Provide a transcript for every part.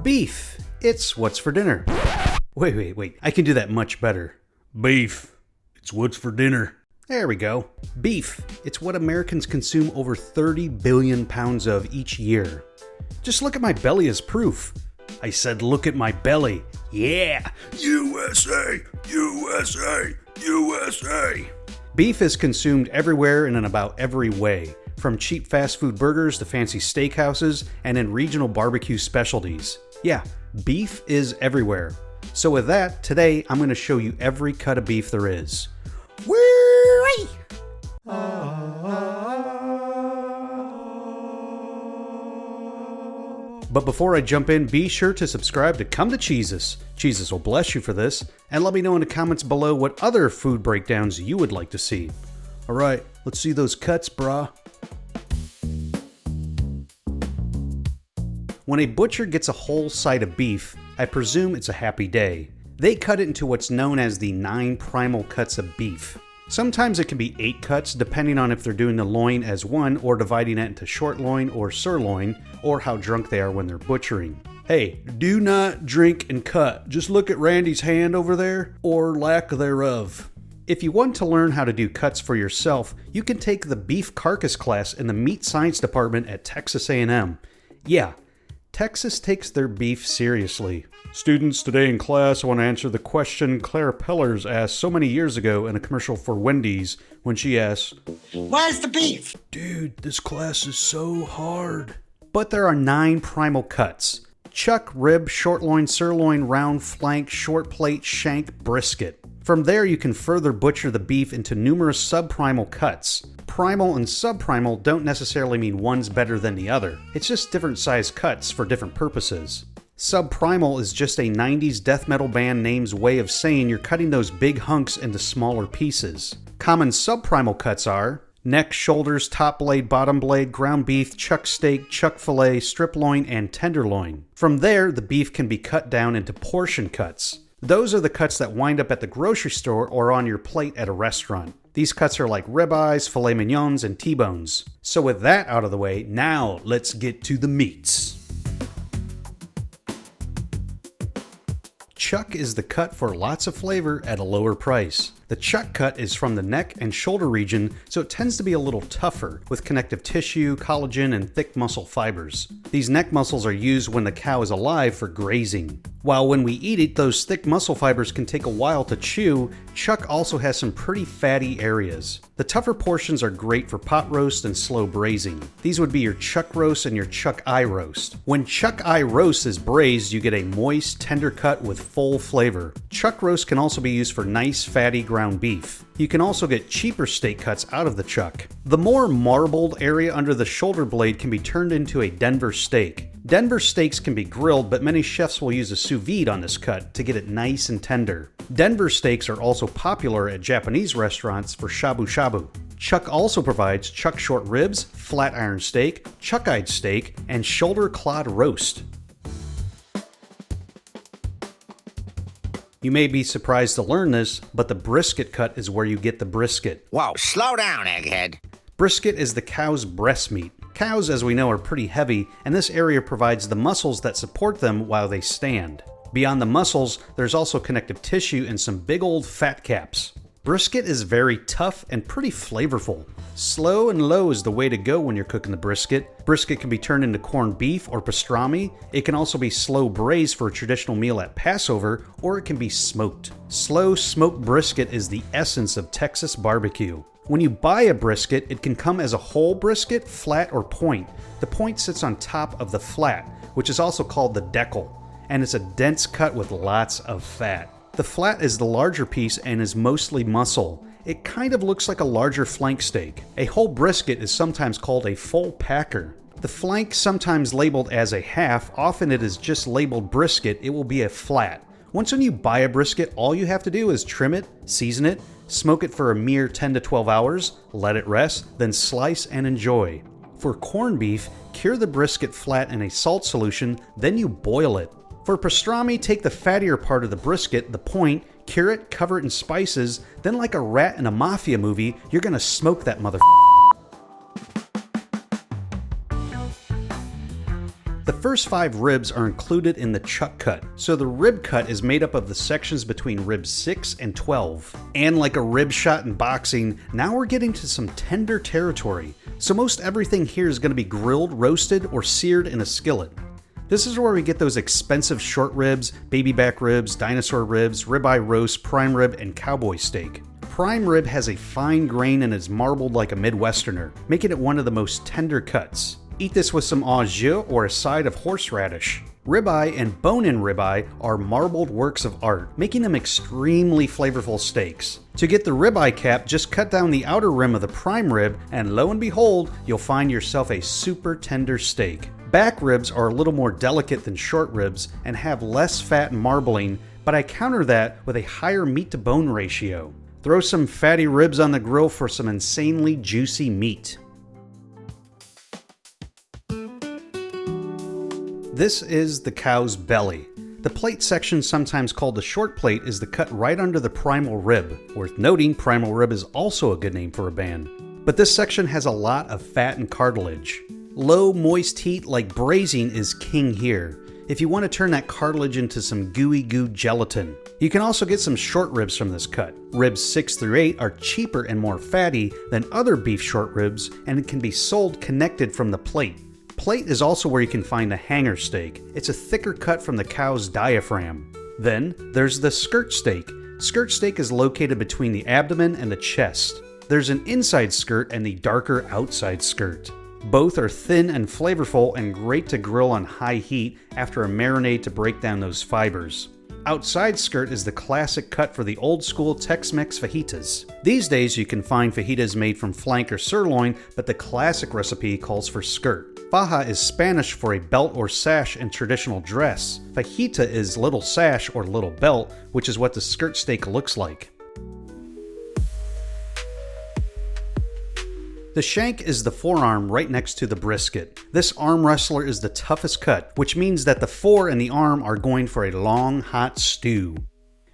Beef. It's what's for dinner. Wait. I can do that much better. Beef. It's what's for dinner. There we go. Beef. It's what Americans consume over 30 billion pounds of each year. Just look at my belly as proof. I said look at my belly. Yeah. USA! USA! USA! Beef is consumed everywhere and in about every way, from cheap fast food burgers to fancy steakhouses and in regional barbecue specialties. Yeah, beef is everywhere. So with that, today I'm going to show you every cut of beef there is. Woo-wee! But before I jump in, be sure to subscribe to Come to Cheesus. Cheesus will bless you for this, and let me know in the comments below what other food breakdowns you would like to see. Alright, let's see those cuts, brah. When a butcher gets a whole side of beef, I presume it's a happy day. They cut it into what's known as the 9 primal cuts of beef. Sometimes it can be 8 cuts, depending on if they're doing the loin as one or dividing it into short loin or sirloin, or how drunk they are when they're butchering. Hey, do not drink and cut. Just look at Randy's hand over there, or lack thereof. If you want to learn how to do cuts for yourself, you can take the beef carcass class in the meat science department at Texas A&M. Yeah, Texas takes their beef seriously. Students, today in class I want to answer the question Claire Pellers asked so many years ago in a commercial for Wendy's when she asked, "Where's the beef?" Dude, this class is so hard. But there are 9 primal cuts. Chuck, rib, short loin, sirloin, round, flank, short plate, shank, brisket. From there you can further butcher the beef into numerous subprimal cuts. Primal and subprimal don't necessarily mean one's better than the other. It's just different size cuts for different purposes. Subprimal is just a 90s death metal band name's way of saying you're cutting those big hunks into smaller pieces. Common subprimal cuts are neck, shoulders, top blade, bottom blade, ground beef, chuck steak, chuck fillet, strip loin, and tenderloin. From there, the beef can be cut down into portion cuts. Those are the cuts that wind up at the grocery store or on your plate at a restaurant. These cuts are like ribeyes, filet mignons, and T-bones. So with that out of the way, now let's get to the meats. Chuck is the cut for lots of flavor at a lower price. The chuck cut is from the neck and shoulder region, so it tends to be a little tougher, with connective tissue, collagen, and thick muscle fibers. These neck muscles are used when the cow is alive for grazing. While when we eat it, those thick muscle fibers can take a while to chew, chuck also has some pretty fatty areas. The tougher portions are great for pot roast and slow braising. These would be your chuck roast and your chuck eye roast. When chuck eye roast is braised, you get a moist, tender cut with full flavor. Chuck roast can also be used for nice, fatty ground beef. You can also get cheaper steak cuts out of the chuck. The more marbled area under the shoulder blade can be turned into a Denver steak. Denver steaks can be grilled, but many chefs will use a sous vide on this cut to get it nice and tender. Denver steaks are also popular at Japanese restaurants for shabu shabu. Chuck also provides chuck short ribs, flat iron steak, chuck-eyed steak, and shoulder clod roast. You may be surprised to learn this, but the brisket cut is where you get the brisket. Whoa, slow down, egghead. Brisket is the cow's breast meat. Cows, as we know, are pretty heavy, and this area provides the muscles that support them while they stand. Beyond the muscles, there's also connective tissue and some big old fat caps. Brisket is very tough and pretty flavorful. Slow and low is the way to go when you're cooking the brisket. Brisket can be turned into corned beef or pastrami. It can also be slow braised for a traditional meal at Passover, or it can be smoked. Slow smoked brisket is the essence of Texas barbecue. When you buy a brisket, it can come as a whole brisket, flat, or point. The point sits on top of the flat, which is also called the decal, and it's a dense cut with lots of fat. The flat is the larger piece and is mostly muscle. It kind of looks like a larger flank steak. A whole brisket is sometimes called a full packer. The flank, sometimes labeled as a half, often it is just labeled brisket, it will be a flat. Once when you buy a brisket, all you have to do is trim it, season it, smoke it for a mere 10 to 12 hours, let it rest, then slice and enjoy. For corned beef, cure the brisket flat in a salt solution, then you boil it. For pastrami, take the fattier part of the brisket, the point, cure it, cover it in spices, then like a rat in a mafia movie, you're gonna smoke that mother. The first 5 ribs are included in the chuck cut, so the rib cut is made up of the sections between ribs 6 and 12. And like a rib shot in boxing, now we're getting to some tender territory, so most everything here is going to be grilled, roasted, or seared in a skillet. This is where we get those expensive short ribs, baby back ribs, dinosaur ribs, ribeye roast, prime rib, and cowboy steak. Prime rib has a fine grain and is marbled like a Midwesterner, making it one of the most tender cuts. Eat this with some au jus or a side of horseradish. Ribeye and bone-in ribeye are marbled works of art, making them extremely flavorful steaks. To get the ribeye cap, just cut down the outer rim of the prime rib, and lo and behold, you'll find yourself a super tender steak. Back ribs are a little more delicate than short ribs and have less fat and marbling, but I counter that with a higher meat-to-bone ratio. Throw some fatty ribs on the grill for some insanely juicy meat. This is the cow's belly. The plate section, sometimes called the short plate, is the cut right under the primal rib. Worth noting, primal rib is also a good name for a band. But this section has a lot of fat and cartilage. Low, moist heat like braising is king here, if you want to turn that cartilage into some gooey goo gelatin. You can also get some short ribs from this cut. Ribs 6 through 8 are cheaper and more fatty than other beef short ribs, and it can be sold connected from the plate. Plate is also where you can find the hanger steak. It's a thicker cut from the cow's diaphragm. Then there's the skirt steak. Skirt steak is located between the abdomen and the chest. There's an inside skirt and the darker outside skirt. Both are thin and flavorful and great to grill on high heat after a marinade to break down those fibers. Outside skirt is the classic cut for the old school Tex-Mex fajitas. These days you can find fajitas made from flank or sirloin, but the classic recipe calls for skirt. Faja is Spanish for a belt or sash in traditional dress. Fajita is little sash or little belt, which is what the skirt steak looks like. The shank is the forearm right next to the brisket. This arm wrestler is the toughest cut, which means that the fore and the arm are going for a long, hot stew.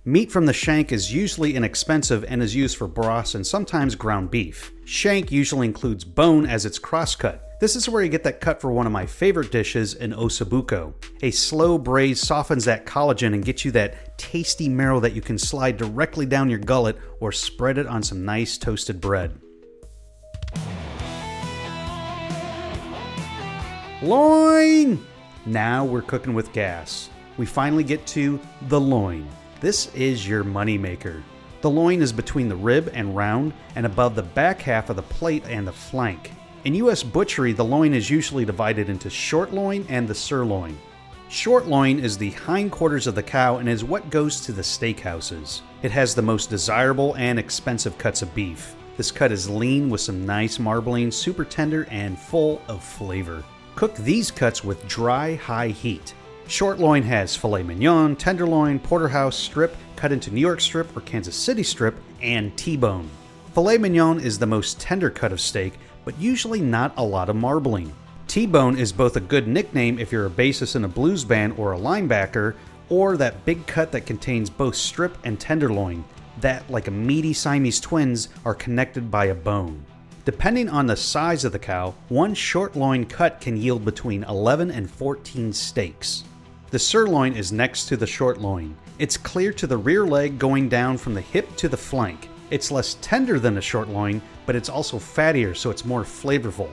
Meat from the shank is usually inexpensive and is used for broths and sometimes ground beef. Shank usually includes bone as its crosscut. This is where you get that cut for one of my favorite dishes, an ossobuco. A slow braise softens that collagen and gets you that tasty marrow that you can slide directly down your gullet or spread it on some nice toasted bread. Loin! Now we're cooking with gas. We finally get to the loin. This is your moneymaker. The loin is between the rib and round and above the back half of the plate and the flank. In U.S. butchery, the loin is usually divided into short loin and the sirloin. Short loin is the hindquarters of the cow and is what goes to the steakhouses. It has the most desirable and expensive cuts of beef. This cut is lean with some nice marbling, super tender, and full of flavor. Cook these cuts with dry, high heat. Short loin has filet mignon, tenderloin, porterhouse strip, cut into New York strip or Kansas City strip, and T-bone. Filet mignon is the most tender cut of steak, but usually not a lot of marbling. T-bone is both a good nickname if you're a bassist in a blues band or a linebacker, or that big cut that contains both strip and tenderloin, that, like a meaty Siamese twins, are connected by a bone. Depending on the size of the cow, one short loin cut can yield between 11 and 14 steaks. The sirloin is next to the short loin. It's clear to the rear leg going down from the hip to the flank. It's less tender than the short loin, but it's also fattier, so it's more flavorful.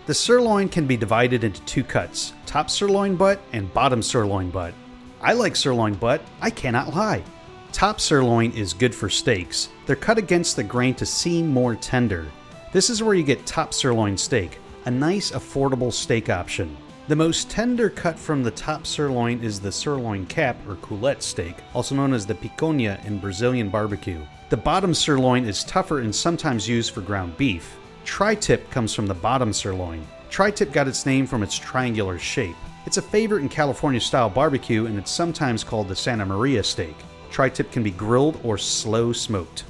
The sirloin can be divided into 2 cuts, top sirloin butt and bottom sirloin butt. I like sirloin butt, I cannot lie. Top sirloin is good for steaks. They're cut against the grain to seem more tender. This is where you get top sirloin steak, a nice affordable steak option. The most tender cut from the top sirloin is the sirloin cap or coulette steak, also known as the picanha in Brazilian barbecue. The bottom sirloin is tougher and sometimes used for ground beef. Tri-tip comes from the bottom sirloin. Tri-tip got its name from its triangular shape. It's a favorite in California style barbecue and it's sometimes called the Santa Maria steak. Tri-tip can be grilled or slow smoked.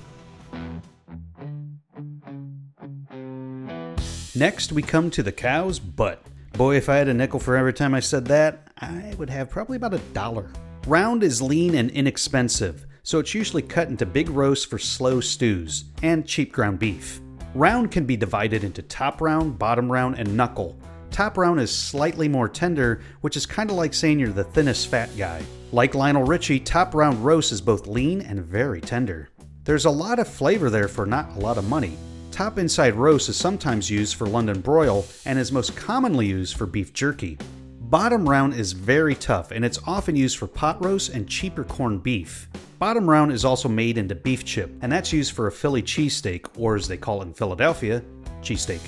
Next, we come to the cow's butt. Boy, if I had a nickel for every time I said that, I would have probably about $1. Round is lean and inexpensive, so it's usually cut into big roasts for slow stews, and cheap ground beef. Round can be divided into top round, bottom round, and knuckle. Top round is slightly more tender, which is kind of like saying you're the thinnest fat guy. Like Lionel Richie, top round roast is both lean and very tender. There's a lot of flavor there for not a lot of money. Top inside roast is sometimes used for London broil and is most commonly used for beef jerky. Bottom round is very tough and it's often used for pot roast and cheaper corned beef. Bottom round is also made into beef chip, and that's used for a Philly cheesesteak, or as they call it in Philadelphia, cheesesteak.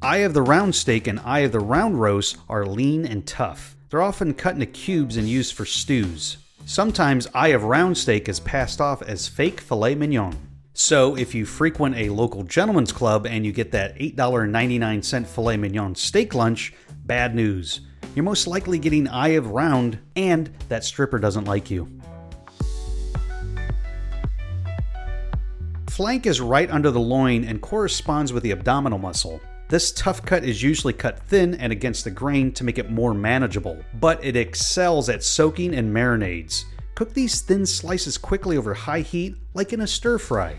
Eye of the round steak and eye of the round roast are lean and tough. They're often cut into cubes and used for stews. Sometimes eye of round steak is passed off as fake filet mignon. So if you frequent a local gentleman's club and you get that $8.99 filet mignon steak lunch, bad news. You're most likely getting eye of round, and that stripper doesn't like you. Flank is right under the loin and corresponds with the abdominal muscle. This tough cut is usually cut thin and against the grain to make it more manageable, but it excels at soaking in marinades. Cook these thin slices quickly over high heat, like in a stir fry.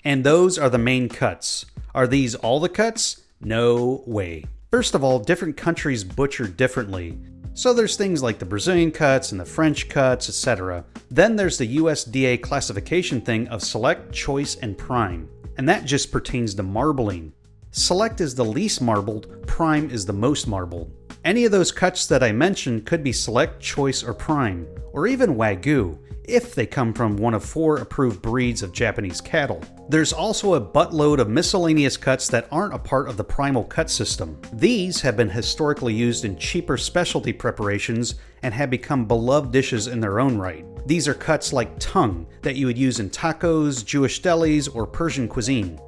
And those are the main cuts. Are these all the cuts? No way. First of all, different countries butcher differently. So there's things like the Brazilian cuts and the French cuts, etc. Then there's the USDA classification thing of select, choice, and prime. And that just pertains to marbling. Select is the least marbled, prime is the most marbled. Any of those cuts that I mentioned could be select, choice, or prime, or even Wagyu, if they come from one of 4 approved breeds of Japanese cattle. There's also a buttload of miscellaneous cuts that aren't a part of the Primal Cut system. These have been historically used in cheaper specialty preparations and have become beloved dishes in their own right. These are cuts like tongue that you would use in tacos, Jewish delis, or Persian cuisine.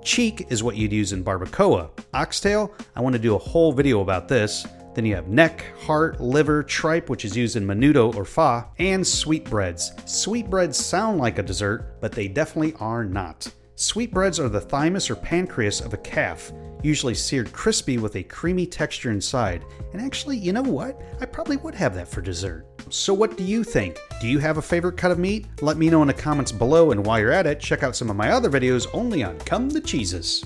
Cheek is what you'd use in barbacoa. Oxtail, I want to do a whole video about this. Then you have neck, heart, liver, tripe, which is used in menudo or pho, and sweetbreads. Sweetbreads sound like a dessert, but they definitely are not. Sweetbreads are the thymus or pancreas of a calf, usually seared crispy with a creamy texture inside. And actually, you know what? I probably would have that for dessert. So what do you think? Do you have a favorite cut of meat? Let me know in the comments below, and while you're at it, check out some of my other videos only on Come the Cheesus.